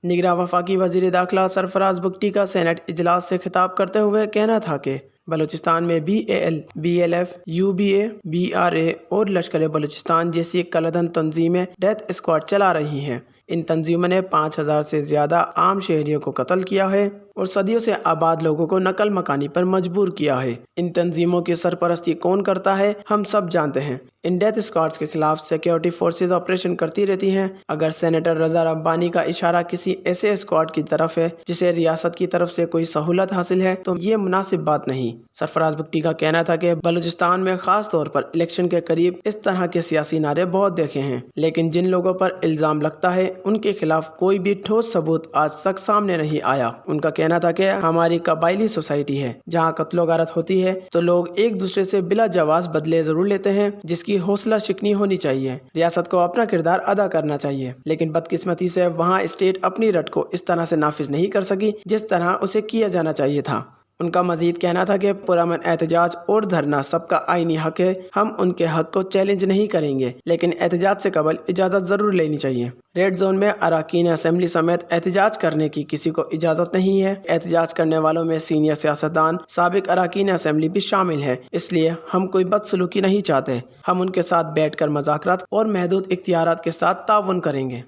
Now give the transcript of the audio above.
निगरां वफाकी वजीर दाखिला सरफराज बुगटी का सेनेट इजलास से खिताब करते हुए कहना था कि बलूचिस्तान में BAL, BLF, UBA, BRA और लश्कर बलूचिस्तान जैसी कलदन तंजीमें डेथ स्क्वाड चला रही हैं। इन तंजीमों ने 5000 से ज़्यादा आम शहरियों को कत्ल किया है और सदियों से आबाद लोगों को नकल मकानी पर मजबूर किया है। इन तंजीमों की सरपरस्ती कौन करता है हम सब जानते हैं। इन डेथ स्क्वाड्स के खिलाफ सिक्योरिटी फोर्सेज ऑपरेशन करती रहती हैं। अगर सेनेटर रजा रब्बानी का इशारा किसी ऐसे स्क्वाड की तरफ है जिसे रियासत की तरफ से कोई सहूलत हासिल है तो ये मुनासिब बात नहीं। सरफराज बुगटी का कहना था कि बलूचिस्तान में खास तौर पर इलेक्शन के करीब इस तरह के सियासी नारे बहुत देखे हैं, लेकिन जिन लोगों पर इल्जाम लगता है उनके खिलाफ कोई भी ठोस सबूत आज तक सामने नहीं आया। उनका कहना था कि हमारी कबायली सोसाइटी है जहाँ कत्लो गारत होती है तो लोग एक दूसरे से बिला जवाज बदले जरूर लेते हैं, जिसकी हौसला शिकनी होनी चाहिए। रियासत को अपना किरदार अदा करना चाहिए, लेकिन बदकिस्मती से वहाँ स्टेट अपनी रट को इस तरह से नाफिज नहीं कर सकी जिस तरह उसे किया जाना चाहिए था। उनका मजीद कहना था कि पुरअमन एहतजाज और धरना सबका आईनी हक है। हम उनके हक को चैलेंज नहीं करेंगे, लेकिन एहतजाज से कबल इजाज़त ज़रूर लेनी चाहिए। रेड जोन में अरकान असेंबली समेत एहतजाज करने की किसी को इजाज़त नहीं है। एहतजाज करने वालों में सीनियर सियासतदान, साबिक अरकान असेंबली भी शामिल है। इसलिए हम कोई बदसलूकी नहीं चाहते। हम उनके साथ बैठ कर मुज़ाकरात और महदूद इख्तियारात के साथ ताउन करेंगे।